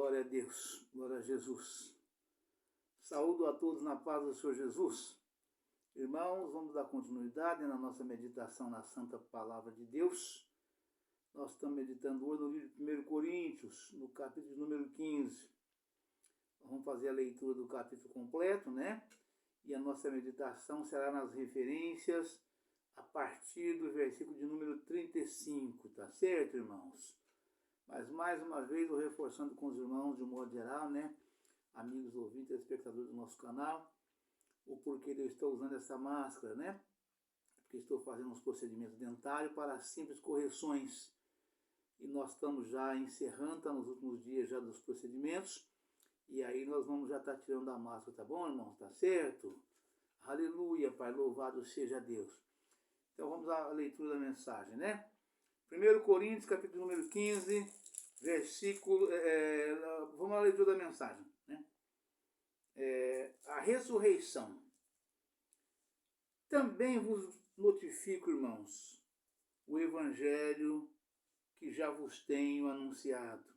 Glória a Deus, glória a Jesus. Saúdo a todos na paz do Senhor Jesus. Irmãos, vamos dar continuidade na nossa meditação na Santa Palavra de Deus. Nós estamos meditando hoje no livro de 1 Coríntios, no capítulo número 15. Vamos fazer a leitura do capítulo completo, né? E a nossa meditação será nas referências a partir do versículo de número 35, tá certo, irmãos? Mas mais uma vez eu reforçando com os irmãos de um modo geral, né? Amigos ouvintes, espectadores do nosso canal, o porquê de eu estou usando essa máscara, né? Porque estou fazendo uns procedimentos dentários para simples correções. E nós estamos já encerrando, tá nos últimos dias já dos procedimentos. E aí nós vamos já estar tirando a máscara, tá bom, irmãos? Tá certo? Aleluia, Pai, louvado seja Deus. Então vamos à leitura da mensagem, né? 1 Coríntios, capítulo número 15, versículo... vamos à leitura da mensagem, né? A ressurreição. Também vos notifico, irmãos, o evangelho que já vos tenho anunciado,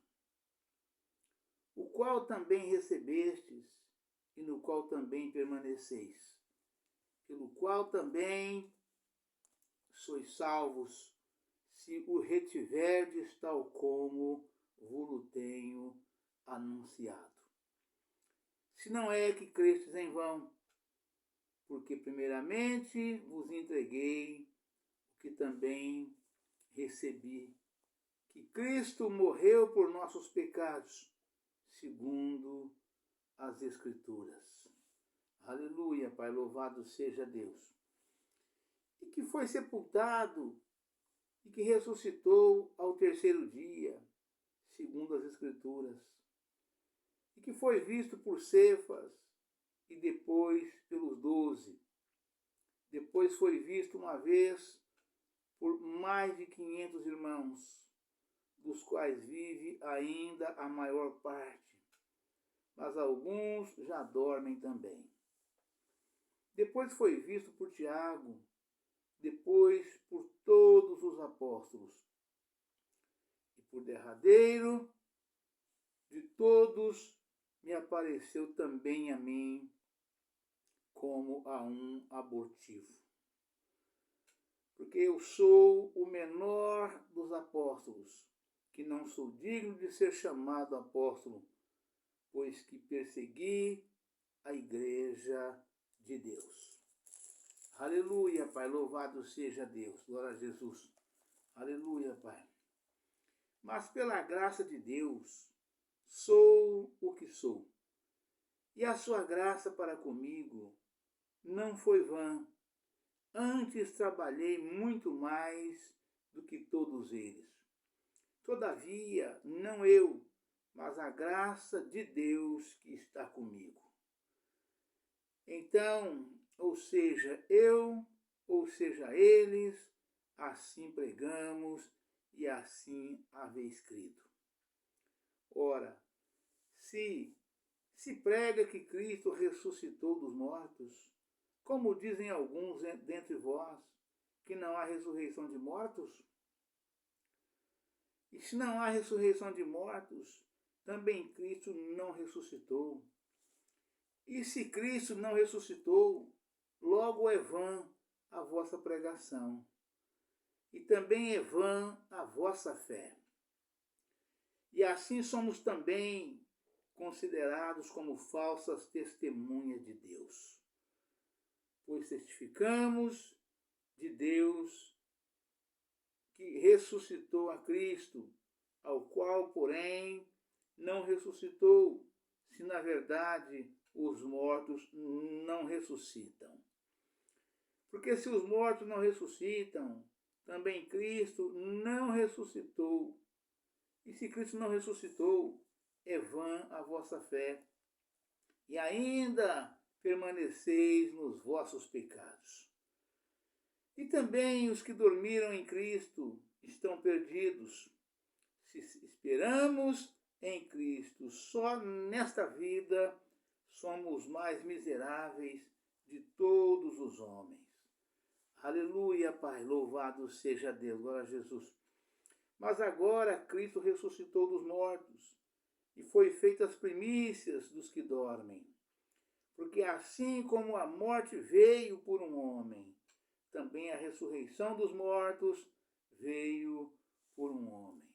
o qual também recebestes e no qual também permaneceis, pelo qual também sois salvos, se o retiverdes tal como vos tenho anunciado. Se não é que crestes em vão, porque primeiramente vos entreguei o que também recebi, que Cristo morreu por nossos pecados, segundo as Escrituras. Aleluia, Pai, louvado seja Deus. E que foi sepultado e que ressuscitou ao terceiro dia, segundo as Escrituras, e que foi visto por Cefas e depois pelos 12. Depois foi visto uma vez por mais de 500 irmãos, dos quais vive ainda a maior parte, mas alguns já dormem também. Depois foi visto por Tiago, depois por todos os apóstolos. E por derradeiro de todos me apareceu também a mim como a um abortivo. Porque eu sou o menor dos apóstolos, que não sou digno de ser chamado apóstolo, pois que persegui a igreja de Deus. Aleluia, Pai, louvado seja Deus, glória a Jesus. Aleluia, Pai. Mas pela graça de Deus, sou o que sou. E a sua graça para comigo não foi vã. Antes trabalhei muito mais do que todos eles. Todavia, não eu, mas a graça de Deus que está comigo. Então, ou seja eu, ou seja eles, assim pregamos e assim haveis crido. Ora, se prega que Cristo ressuscitou dos mortos, como dizem alguns dentre vós, que não há ressurreição de mortos? E se não há ressurreição de mortos, também Cristo não ressuscitou. E se Cristo não ressuscitou, logo é vã a vossa pregação, e também é vã a vossa fé. E assim somos também considerados como falsas testemunhas de Deus, pois testificamos de Deus que ressuscitou a Cristo, ao qual, porém, não ressuscitou, se na verdade os mortos não ressuscitam. Porque se os mortos não ressuscitam, também Cristo não ressuscitou. E se Cristo não ressuscitou, é vã a vossa fé, e ainda permaneceis nos vossos pecados. E também os que dormiram em Cristo estão perdidos. Se esperamos em Cristo só nesta vida, somos mais miseráveis de todos os homens. Aleluia, Pai, louvado seja Deus, glória a Jesus. Mas agora Cristo ressuscitou dos mortos e foi feita as primícias dos que dormem. Porque assim como a morte veio por um homem, também a ressurreição dos mortos veio por um homem.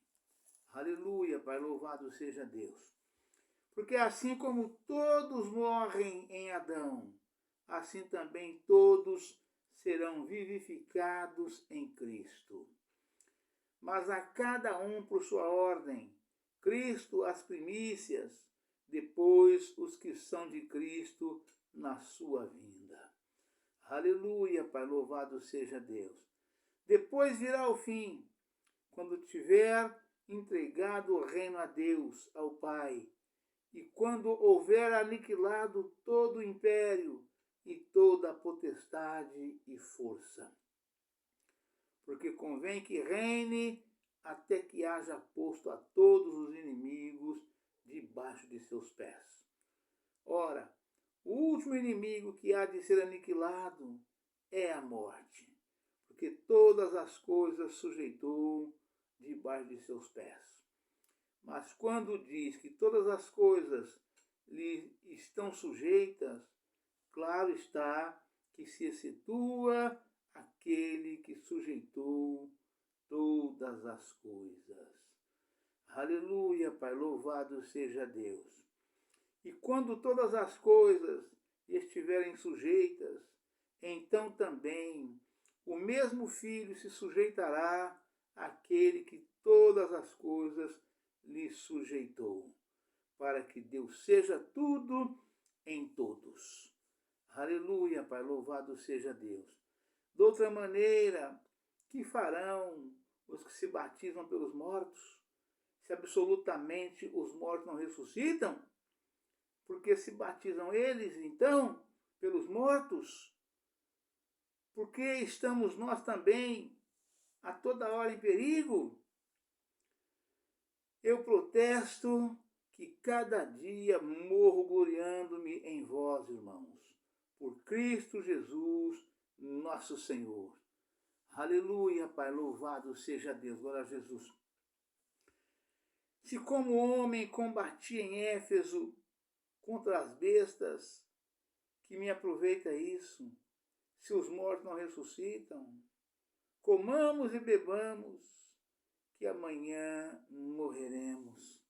Aleluia, Pai, louvado seja Deus. Porque assim como todos morrem em Adão, assim também todos serão vivificados em Cristo. Mas a cada um por sua ordem, Cristo as primícias, depois os que são de Cristo na sua vinda. Aleluia, Pai, louvado seja Deus. Depois virá o fim, quando tiver entregado o reino a Deus, ao Pai, e quando houver aniquilado todo o império e toda a potestade e força. Porque convém que reine até que haja posto a todos os inimigos debaixo de seus pés. Ora, o último inimigo que há de ser aniquilado é a morte, porque todas as coisas sujeitou debaixo de seus pés. Mas quando diz que todas as coisas lhe estão sujeitas, claro está que se situa aquele que sujeitou todas as coisas. Aleluia, Pai, louvado seja Deus. E quando todas as coisas estiverem sujeitas, então também o mesmo Filho se sujeitará àquele que todas as coisas lhe sujeitou, para que Deus seja tudo em todos. Aleluia, Pai, louvado seja Deus. De outra maneira, que farão os que se batizam pelos mortos, se absolutamente os mortos não ressuscitam? Porque se batizam eles, então, pelos mortos? Porque estamos nós também a toda hora em perigo? Eu protesto que cada dia morro gloriando-me em vós, irmãos, por Cristo Jesus, nosso Senhor. Aleluia, Pai, louvado seja Deus, glória a Jesus. Se como homem combati em Éfeso contra as bestas, que me aproveita isso, se os mortos não ressuscitam? Comamos e bebamos, que amanhã morreremos.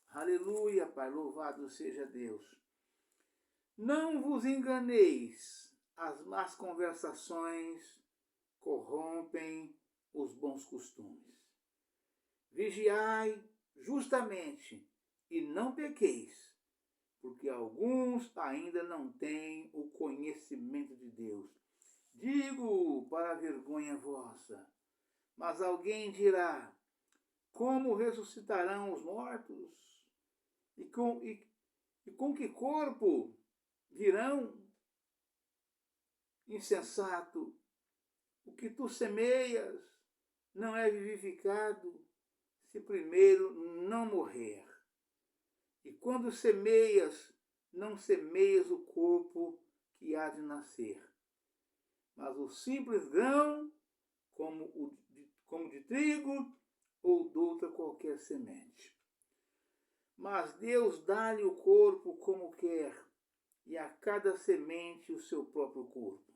Aleluia, Pai, louvado seja Deus. Não vos enganeis, as más conversações corrompem os bons costumes. Vigiai justamente e não pequeis, porque alguns ainda não têm o conhecimento de Deus. Digo para a vergonha vossa. Mas alguém dirá: como ressuscitarão os mortos? E com que corpo virão? Insensato, o que tu semeias não é vivificado se primeiro não morrer. E quando semeias, não semeias o corpo que há de nascer, mas o simples grão, como de trigo ou de outra qualquer semente. Mas Deus dá-lhe o corpo como quer, e a cada semente o seu próprio corpo.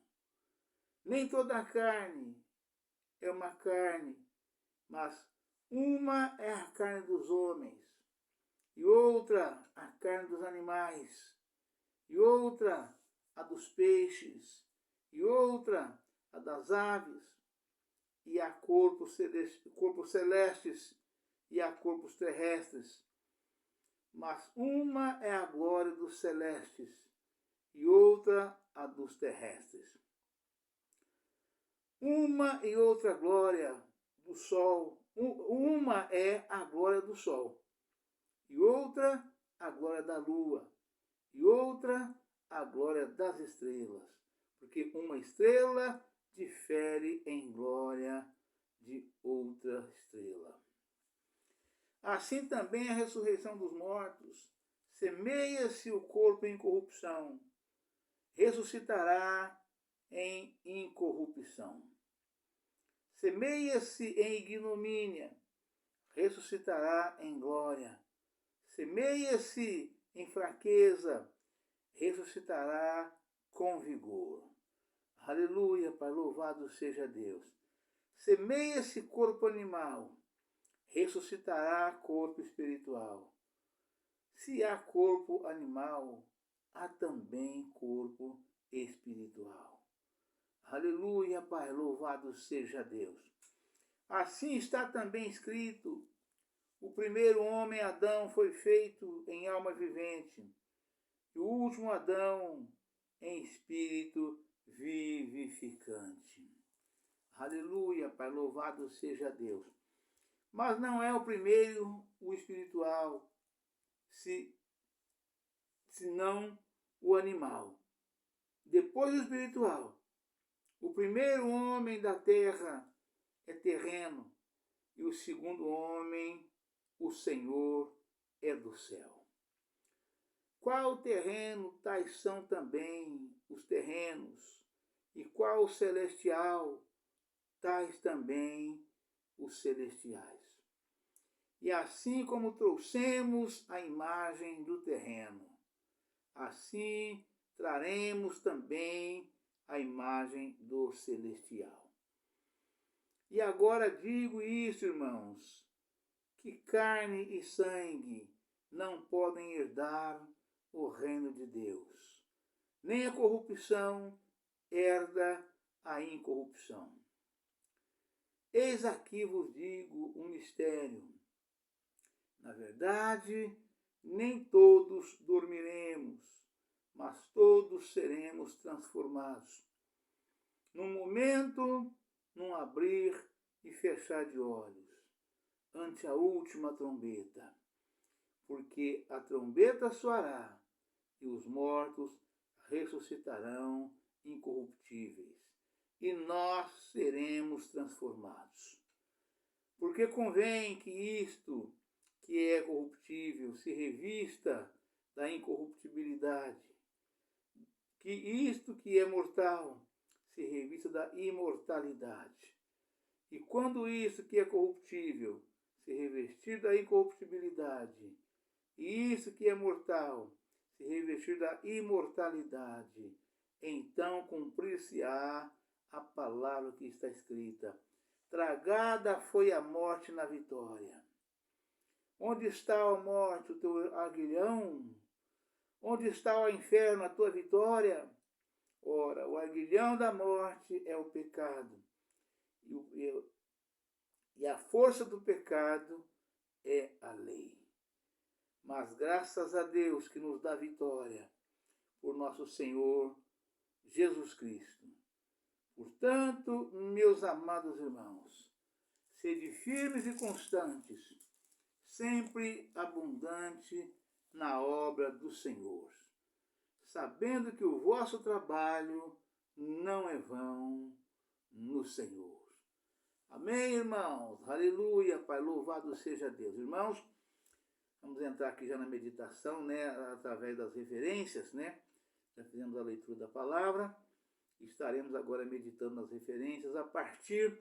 Nem toda a carne é uma carne, mas uma é a carne dos homens, e outra a carne dos animais, e outra a dos peixes, e outra a das aves, e há corpos celestes e há corpos terrestres. Mas uma é a glória dos celestes e outra a dos terrestres. Uma e outra glória do sol, uma é a glória do sol, e outra a glória da lua, e outra a glória das estrelas, porque uma estrela difere em glória de outra estrela. Assim também a ressurreição dos mortos. Semeia-se o corpo em corrupção, ressuscitará em incorrupção. Semeia-se em ignomínia, ressuscitará em glória. Semeia-se em fraqueza, ressuscitará com vigor. Aleluia, Pai, louvado seja Deus. Semeia-se corpo animal, ressuscitará corpo espiritual. Se há corpo animal, há também corpo espiritual. Aleluia, Pai, louvado seja Deus. Assim está também escrito: o primeiro homem, Adão, foi feito em alma vivente, e o último Adão em espírito vivificante. Aleluia, Pai, louvado seja Deus. Mas não é o primeiro o espiritual, senão o animal. Depois o espiritual. O primeiro homem da terra é terreno, e o segundo homem, o Senhor, é do céu. Qual terreno, tais são também os terrenos, e qual celestial, tais também os celestiais. E assim como trouxemos a imagem do terreno, assim traremos também a imagem do celestial. E agora digo isso, irmãos, que carne e sangue não podem herdar o reino de Deus, nem a corrupção herda a incorrupção. Eis aqui vos digo um mistério. Na verdade, nem todos dormiremos, mas todos seremos transformados. Num momento, num abrir e fechar de olhos, ante a última trombeta. Porque a trombeta soará e os mortos ressuscitarão incorruptíveis, e nós seremos transformados. Porque convém que isto que é corruptível se revista da incorruptibilidade, que isto que é mortal se revista da imortalidade. E quando isso que é corruptível se revestir da incorruptibilidade, e isso que é mortal se revestir da imortalidade, então cumprir-se-á a palavra que está escrita: tragada foi a morte na vitória. Onde está, ó morte, o teu aguilhão? Onde está, ó inferno, a tua vitória? Ora, o aguilhão da morte é o pecado, e a força do pecado é a lei. Mas graças a Deus que nos dá vitória por nosso Senhor Jesus Cristo. Portanto, meus amados irmãos, sede firmes e constantes, sempre abundante na obra do Senhor, sabendo que o vosso trabalho não é vão no Senhor. Amém, irmãos? Aleluia, Pai, louvado seja Deus. Irmãos, vamos entrar aqui já na meditação, né, através das referências, né? Já fizemos a leitura da palavra, estaremos agora meditando nas referências a partir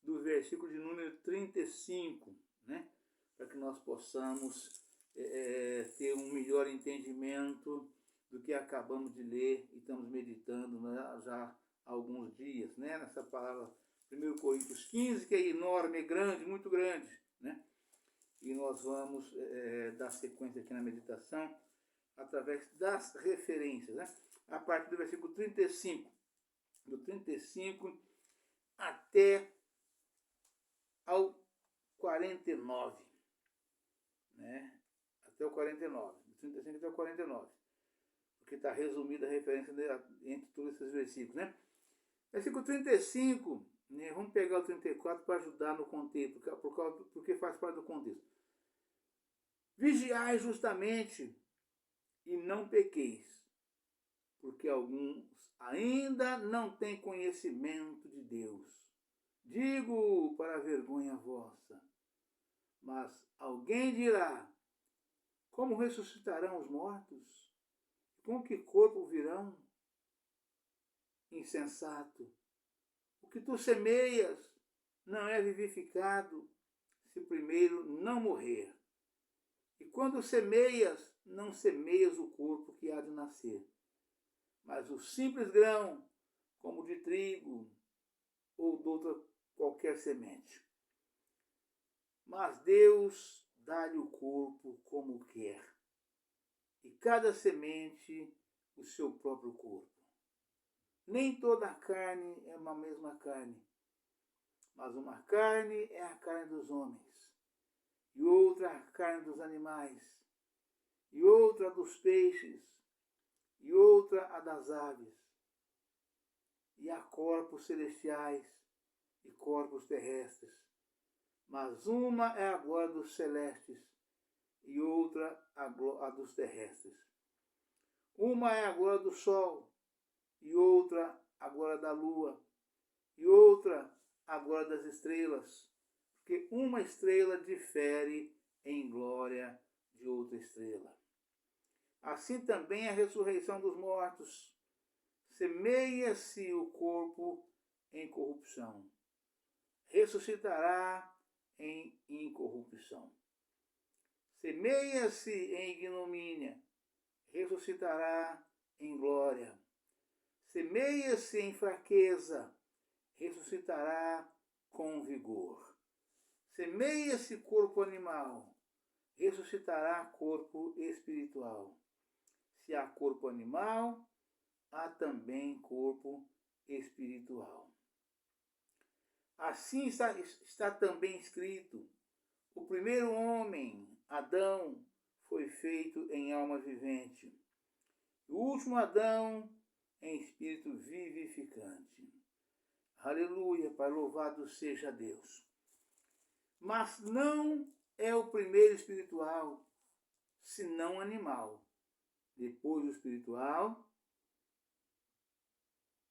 do versículo de número 35, né? Para que nós possamos ter um melhor entendimento do que acabamos de ler e estamos meditando, né, já há alguns dias, né? Nessa palavra 1 Coríntios 15, que é enorme, é grande, muito grande, né? E nós vamos dar sequência aqui na meditação através das referências, né? A partir do versículo 35, do 35 até ao 49, né? Até o 49, do 35 até o 49, porque está resumida a referência entre todos esses versículos, né? Versículo 35, né? Vamos pegar o 34 para ajudar no contexto, porque faz parte do contexto. Vigiai justamente e não pequeis, porque alguns ainda não têm conhecimento de Deus. Digo para a vergonha vossa. Mas alguém dirá: como ressuscitarão os mortos? Com que corpo virão? Insensato. O que tu semeias não é vivificado se primeiro não morrer. E quando semeias, não semeias o corpo que há de nascer, mas o simples grão, como de trigo ou de outra qualquer semente. Mas Deus dá-lhe o corpo como quer, e cada semente o seu próprio corpo. Nem toda a carne é uma mesma carne, mas uma carne é a carne dos homens, e outra a carne dos animais, e outra a dos peixes, e outra a das aves. E há corpos celestiais e corpos terrestres, mas uma é a glória dos celestes e outra a dos terrestres. Uma é a glória do sol e outra a glória da lua e outra a glória das estrelas, porque uma estrela difere em glória de outra estrela. Assim também a ressurreição dos mortos. Semeia-se o corpo em corrupção, ressuscitará em incorrupção. Semeia-se em ignomínia, ressuscitará em glória. Semeia-se em fraqueza, ressuscitará com vigor. Semeia-se corpo animal, ressuscitará corpo espiritual. Se há corpo animal, há também corpo espiritual. Assim está também escrito: o primeiro homem, Adão, foi feito em alma vivente. O último Adão, em espírito vivificante. Aleluia, Pai, louvado seja Deus. Mas não é o primeiro espiritual, senão animal. Depois o espiritual.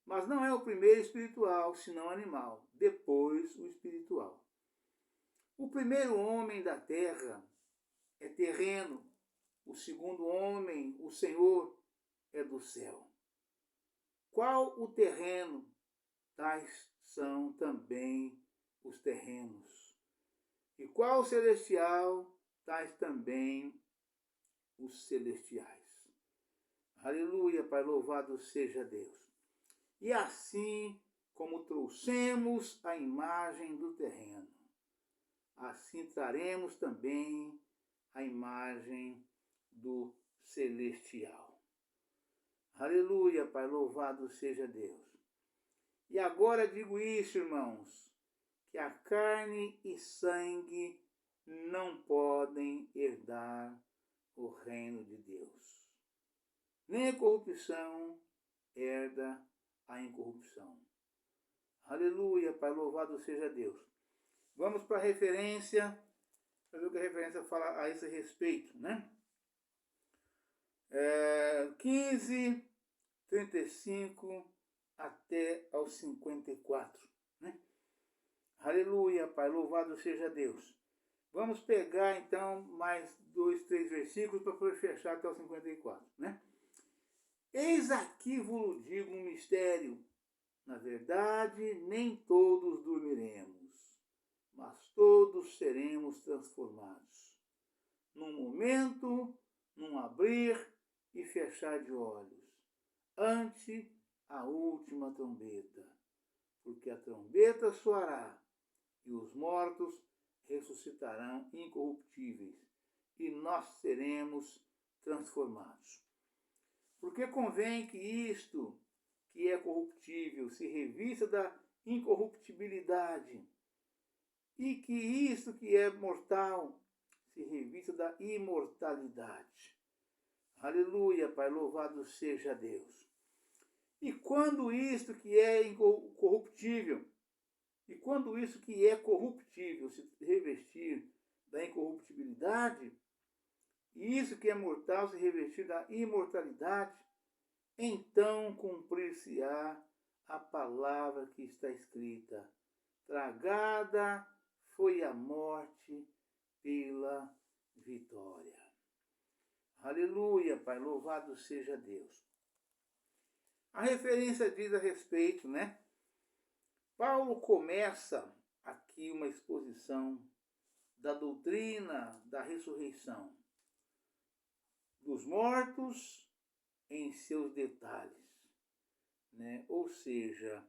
Mas não é o primeiro espiritual, senão animal. Depois o espiritual. O primeiro homem da terra é terreno. O segundo homem, o Senhor, é do céu. Qual o terreno? Tais são também os terrenos. E qual o celestial? Tais também os celestiais. Aleluia, Pai, louvado seja Deus. E assim como trouxemos a imagem do terreno, assim traremos também a imagem do celestial. Aleluia, Pai, louvado seja Deus. E agora digo isso, irmãos, que a carne e sangue não podem herdar o reino de Deus. Nem a corrupção herda a incorrupção. Aleluia, Pai, louvado seja Deus. Vamos para a referência, para ver o que a referência fala a esse respeito, né? 15, 35 até aos 54, né? Aleluia, Pai, louvado seja Deus. Vamos pegar, então, mais 2, 3 versículos para poder fechar até o 54, né? Eis aqui vos digo um mistério. Na verdade, nem todos dormiremos, mas todos seremos transformados. Num momento, num abrir e fechar de olhos, ante a última trombeta. Porque a trombeta soará, e os mortos ressuscitarão incorruptíveis, e nós seremos transformados. Porque convém que isto, que é corruptível, se revista da incorruptibilidade, e que isto que é mortal se revista da imortalidade. Aleluia, Pai, louvado seja Deus. E quando isto que é incorruptível, e quando isso que é corruptível se revestir da incorruptibilidade, e isso que é mortal se revestir da imortalidade, então cumprir-se-á a palavra que está escrita: tragada foi a morte pela vitória. Aleluia, Pai, louvado seja Deus. A referência diz a respeito, né? Paulo começa aqui uma exposição da doutrina da ressurreição. dos mortos em seus detalhes, né? Ou seja,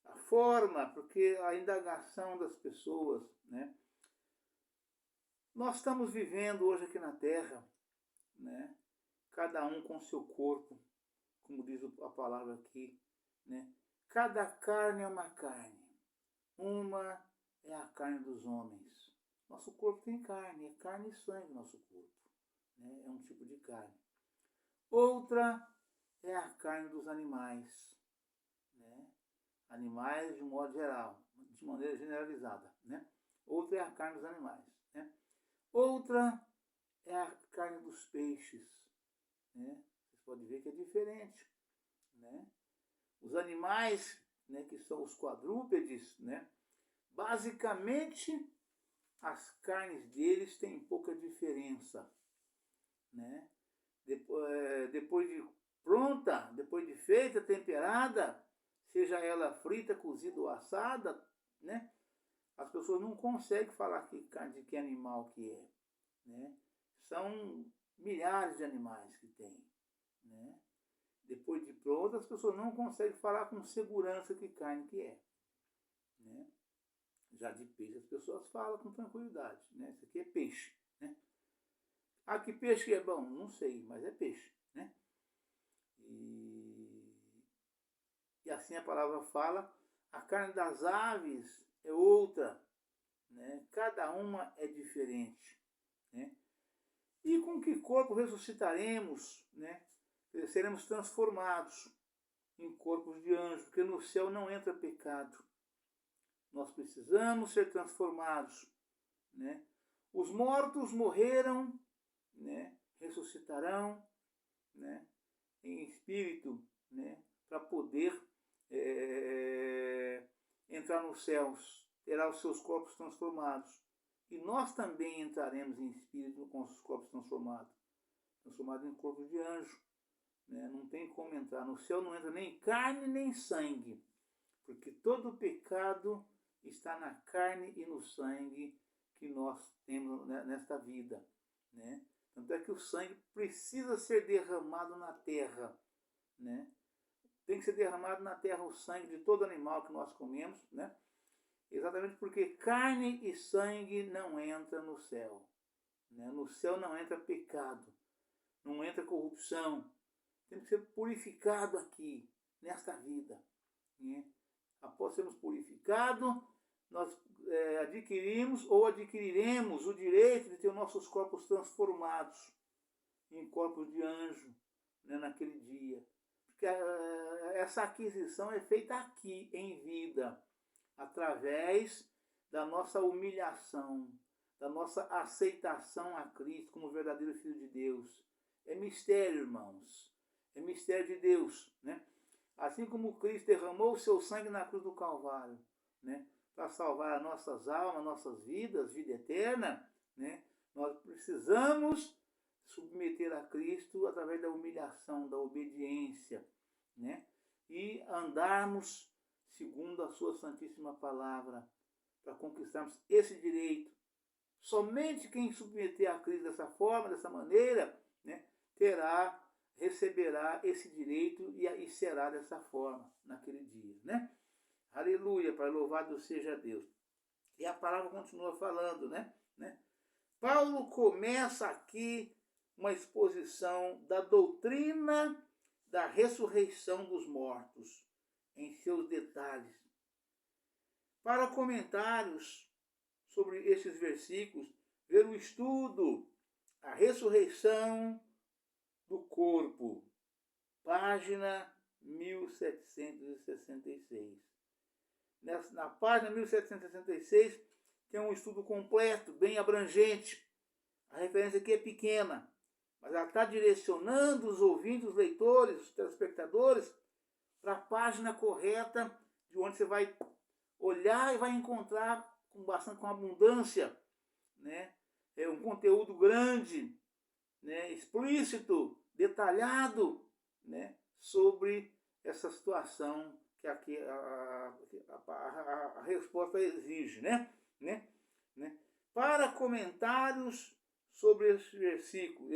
a forma, porque a indagação das pessoas, né? Nós estamos vivendo hoje aqui na Terra, né? Cada um com seu corpo, como diz a palavra aqui, né? Cada carne é uma carne. Uma é a carne dos homens. Nosso corpo tem carne, é carne e sangue nosso corpo, né? É um tipo de carne. Outra é a carne dos animais, né? Animais de um modo geral, de maneira generalizada, né? Outra é a carne dos animais, né? Outra é a carne dos peixes, né? Vocês podem ver que é diferente, né? Os animais, né, que são os quadrúpedes, né? Basicamente, as carnes deles têm pouca diferença, né? Depois de pronta, depois de feita, temperada, seja ela frita, cozida ou assada, né? As pessoas não conseguem falar que carne de que animal que é, né? São milhares de animais que tem, né? Depois de pronta, as pessoas não conseguem falar com segurança que carne que é, né? Já de peixe as pessoas falam com tranquilidade, né? Isso aqui é peixe, né? Ah, que peixe é bom? Não sei, mas é peixe, né? E assim a palavra fala, a carne das aves é outra, né? Cada uma é diferente, né? E com que corpo ressuscitaremos, né? Seremos transformados em corpos de anjos, porque no céu não entra pecado. Nós precisamos ser transformados, né? Os mortos morreram, né? Ressuscitarão, né? Em espírito, né? Para poder entrar nos céus, terá os seus corpos transformados. E nós também entraremos em espírito com os corpos transformados em corpos de anjo, né? Não tem como entrar. No céu não entra nem carne nem sangue, porque todo o pecado está na carne e no sangue que nós temos nesta vida, né? Tanto é que o sangue precisa ser derramado na terra, né? Tem que ser derramado na terra o sangue de todo animal que nós comemos, né? Exatamente porque carne e sangue não entram no céu, né? No céu não entra pecado, não entra corrupção. Tem que ser purificado aqui, nesta vida, né? Após sermos purificados, nós adquiriremos o direito de ter nossos corpos transformados em corpos de anjo, né, naquele dia. Porque essa aquisição é feita aqui, em vida, através da nossa humilhação, da nossa aceitação a Cristo como verdadeiro Filho de Deus. É mistério, irmãos. É mistério de Deus, né? Assim como Cristo derramou o seu sangue na cruz do Calvário, né? Para salvar as nossas almas, nossas vidas, vida eterna, né? Nós precisamos submeter a Cristo através da humilhação, da obediência, né? E andarmos segundo a sua santíssima palavra, para conquistarmos esse direito. Somente quem submeter a Cristo dessa forma, dessa maneira, né, receberá esse direito e será dessa forma naquele dia, né? Aleluia, para louvado seja Deus. E a palavra continua falando, né? Paulo começa aqui uma exposição da doutrina da ressurreição dos mortos, em seus detalhes. Para comentários sobre esses versículos, ver o estudo, a ressurreição do corpo, página 1766. Na página 1766 tem um estudo completo, bem abrangente. A referência aqui é pequena, mas ela está direcionando os ouvintes, os leitores, os telespectadores para a página correta, de onde você vai olhar e vai encontrar com abundância, né? É um conteúdo grande, né? Explícito, detalhado, né? Sobre essa situação que aqui a resposta exige, né? Para comentários sobre esses versículos,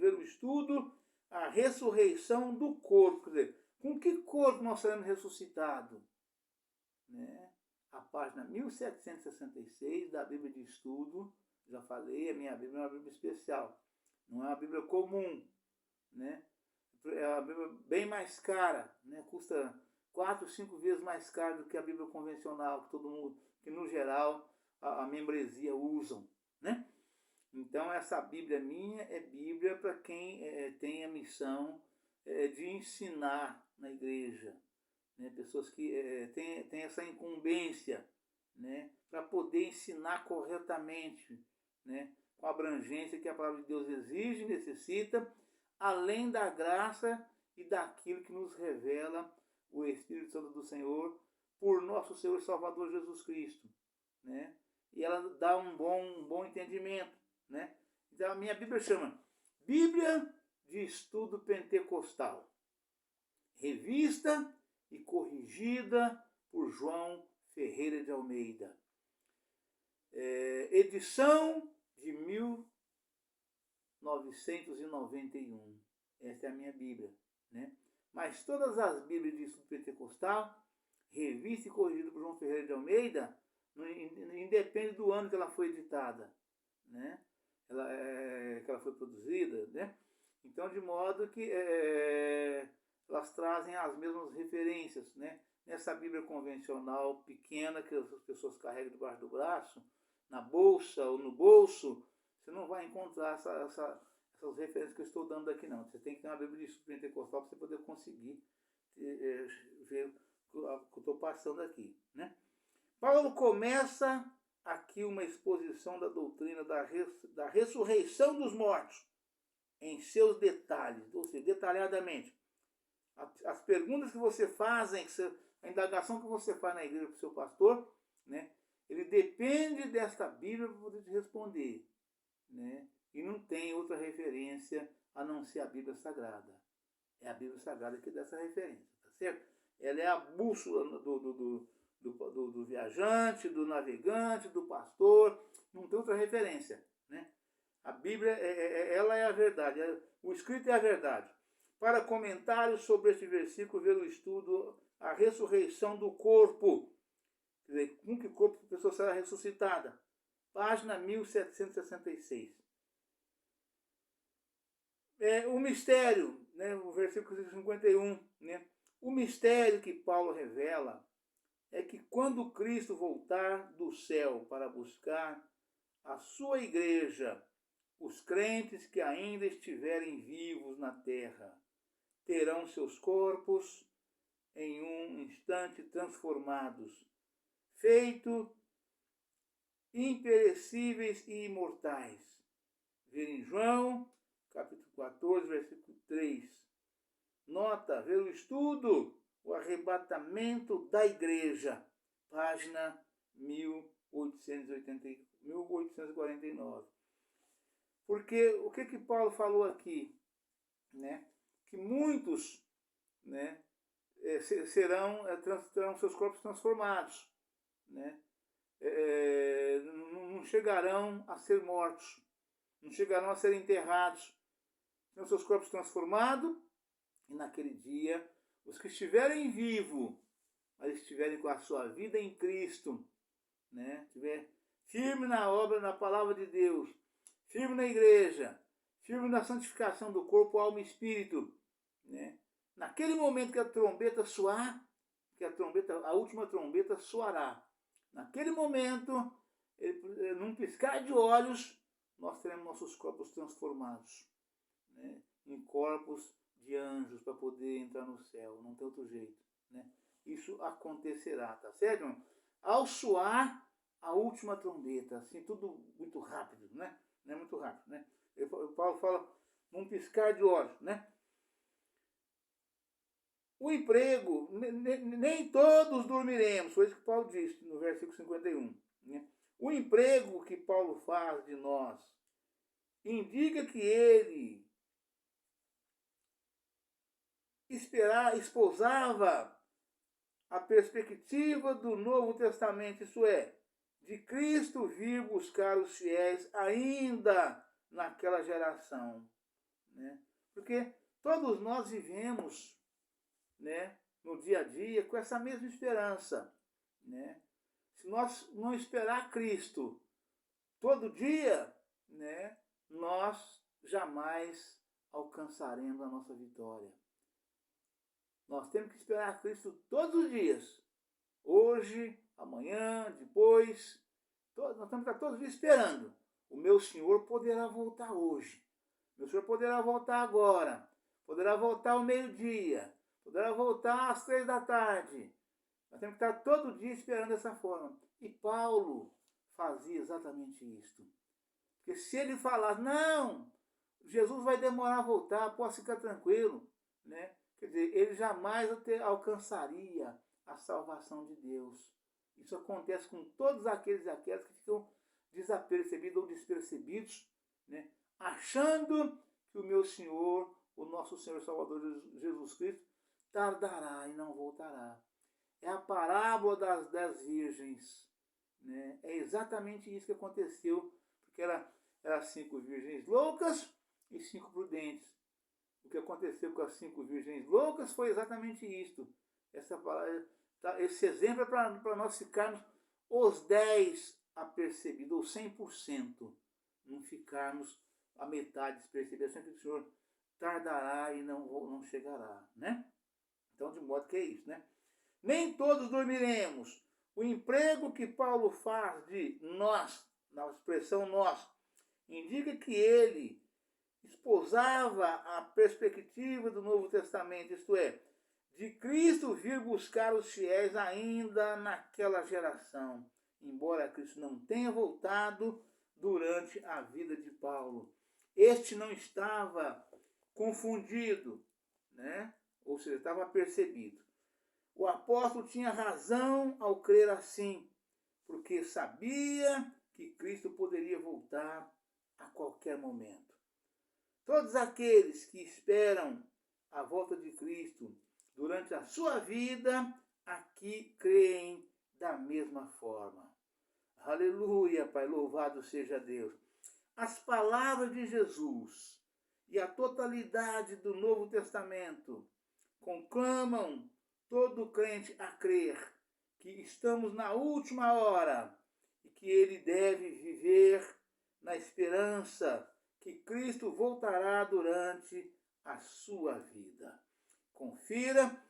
ver o estudo, a ressurreição do corpo. Quer dizer, com que corpo nós seremos ressuscitados? Né? A página 1766 da Bíblia de Estudo, já falei, a minha Bíblia é uma Bíblia especial, não é uma Bíblia comum, né? É uma Bíblia bem mais cara, né? Custa 4, 5 vezes mais caro do que a Bíblia convencional, que todo mundo, que no geral a membresia usam, né? Então essa Bíblia minha é Bíblia para quem tem a missão de ensinar na igreja, né? Pessoas que têm essa incumbência, né? Para poder ensinar corretamente, né? Com a abrangência que a palavra de Deus exige e necessita, além da graça e daquilo que nos revela o Espírito Santo do Senhor por nosso Senhor e Salvador Jesus Cristo, né? E ela dá um bom entendimento, né? Então a minha Bíblia chama Bíblia de Estudo Pentecostal, revista e corrigida por João Ferreira de Almeida, edição de 1991. Essa é a minha Bíblia, né? Mas todas as Bíblias de Estudo Pentecostal, revista e corrigida por João Ferreira de Almeida, independe do ano que ela foi editada, né? Que ela foi produzida, né? Então, de modo que elas trazem as mesmas referências, né? Nessa Bíblia convencional pequena que as pessoas carregam debaixo do braço, na bolsa ou no bolso, você não vai encontrar essas referências que eu estou dando aqui, não. Você tem que ter uma Bíblia de Estudo Pentecostal para você poder conseguir ver o que eu estou passando aqui, né? Paulo começa aqui uma exposição da doutrina da ressurreição dos mortos, em seus detalhes, ou seja, detalhadamente. As perguntas que você faz, a indagação que você faz na igreja para o seu pastor, né, ele depende desta Bíblia para poder te responder, né? E não tem outra referência a não ser a Bíblia Sagrada. É a Bíblia Sagrada que dá essa referência, tá certo? Ela é a bússola do viajante, do navegante, do pastor, não tem outra referência, né? A Bíblia, ela é a verdade, o escrito é a verdade. Para comentários sobre este versículo, ver o estudo, a ressurreição do corpo. Quer dizer, com que corpo a pessoa será ressuscitada? Página 1766. O mistério, né, o versículo 51, né? O mistério que Paulo revela é que quando Cristo voltar do céu para buscar a sua igreja, os crentes que ainda estiverem vivos na terra terão seus corpos em um instante transformados, feitos imperecíveis e imortais. Ver em João, capítulo 14, versículo 3. Nota, ver o estudo, o arrebatamento da igreja, página 1849. Porque o que Paulo falou aqui, né? Que muitos, né, terão seus corpos transformados, né? Não chegarão a ser mortos, não chegarão a ser enterrados, terão seus corpos transformados, e naquele dia, os que estiverem vivos, mas estiverem com a sua vida em Cristo, né? Estiver firme na obra, na palavra de Deus, firme na igreja, firme na santificação do corpo, alma e espírito, né? Naquele momento que a trombeta soar, a última trombeta soará, naquele momento, num piscar de olhos, nós teremos nossos corpos transformados, né, em corpos de anjos para poder entrar no céu. Não tem outro jeito, né? Isso acontecerá, tá certo, irmão? Ao soar a última trombeta, assim, tudo muito rápido, né? Não é muito rápido, né? Paulo fala num piscar de olhos, né? O emprego, nem todos dormiremos, foi isso que Paulo disse no versículo 51. Né? O emprego que Paulo faz de nós indica que ele esposava a perspectiva do Novo Testamento, isso é, de Cristo vir buscar os fiéis ainda naquela geração, né? Porque todos nós vivemos, né, no dia a dia com essa mesma esperança, né? Se nós não esperar Cristo todo dia, né, nós jamais alcançaremos a nossa vitória. Nós temos que esperar Cristo todos os dias. Hoje, amanhã, depois. Nós temos que estar todos os dias esperando. O meu Senhor poderá voltar hoje. O meu Senhor poderá voltar agora. Poderá voltar ao meio-dia. Poderá voltar às 3 da tarde. Nós temos que estar todo dia esperando dessa forma. E Paulo fazia exatamente isso. Porque se ele falasse, não, Jesus vai demorar a voltar, pode ficar tranquilo, né? Quer dizer, ele jamais alcançaria a salvação de Deus. Isso acontece com todos aqueles e aquelas que ficam desapercebidos ou despercebidos, né? Achando que o meu Senhor, o nosso Senhor Salvador Jesus Cristo, tardará e não voltará. É a parábola das 10 virgens, né? É exatamente isso que aconteceu, porque eram 5 virgens loucas e 5 prudentes. O que aconteceu com as 5 virgens loucas foi exatamente isto. Esse exemplo é para nós ficarmos os 10 apercebidos, ou 100%. Não ficarmos a metade despercebidos, sempre que o Senhor tardará e não chegará, né? Então, de modo que é isso, né? Nem todos dormiremos. O emprego que Paulo faz de nós, na expressão nós, indica que ele esposava a perspectiva do Novo Testamento, isto é, de Cristo vir buscar os fiéis ainda naquela geração, embora Cristo não tenha voltado durante a vida de Paulo. Este não estava confundido, né? Ou seja, estava percebido. O apóstolo tinha razão ao crer assim, porque sabia que Cristo poderia voltar a qualquer momento. Todos aqueles que esperam a volta de Cristo durante a sua vida, aqui creem da mesma forma. Aleluia, Pai, louvado seja Deus. As palavras de Jesus e a totalidade do Novo Testamento conclamam todo crente a crer que estamos na última hora e que ele deve viver na esperança que Cristo voltará durante a sua vida. Confira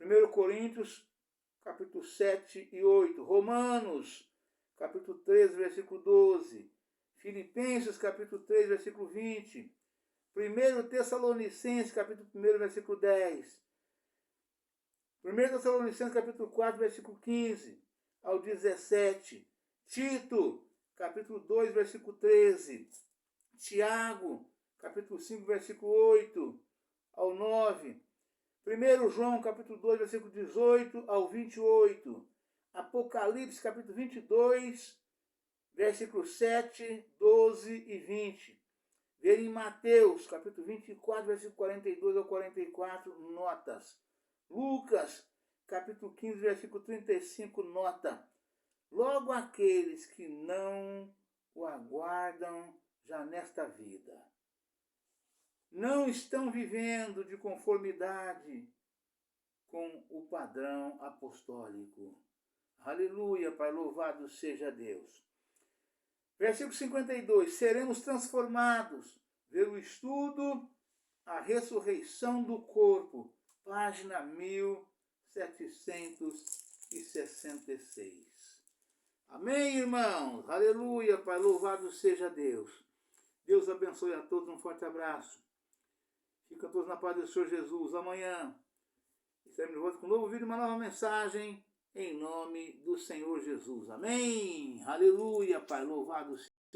1 Coríntios, capítulo 7 e 8, Romanos, capítulo 13, versículo 12, Filipenses, capítulo 3, versículo 20, 1 Tessalonicenses, capítulo 1, versículo 10, 1 Tessalonicenses, capítulo 4, versículo 15 ao 17, Tito, capítulo 2, versículo 13, Tiago, capítulo 5, versículo 8 ao 9, 1 João, capítulo 2, versículo 18 ao 28, Apocalipse, capítulo 22, versículos 7, 12 e 20. Ver em Mateus, capítulo 24, versículo 42 ao 44, notas. Lucas, capítulo 15, versículo 35, nota. Logo aqueles que não o aguardam já nesta vida não estão vivendo de conformidade com o padrão apostólico. Aleluia, Pai, louvado seja Deus. Versículo 52, seremos transformados. Ver o estudo, a ressurreição do corpo, página 1766. Amém, irmãos? Aleluia, Pai, louvado seja Deus. Deus abençoe a todos, um forte abraço. Fiquem todos na paz do Senhor Jesus. Amanhã estaremos de volta com um novo vídeo, uma nova mensagem, em nome do Senhor Jesus. Amém? Aleluia, Pai, louvado seja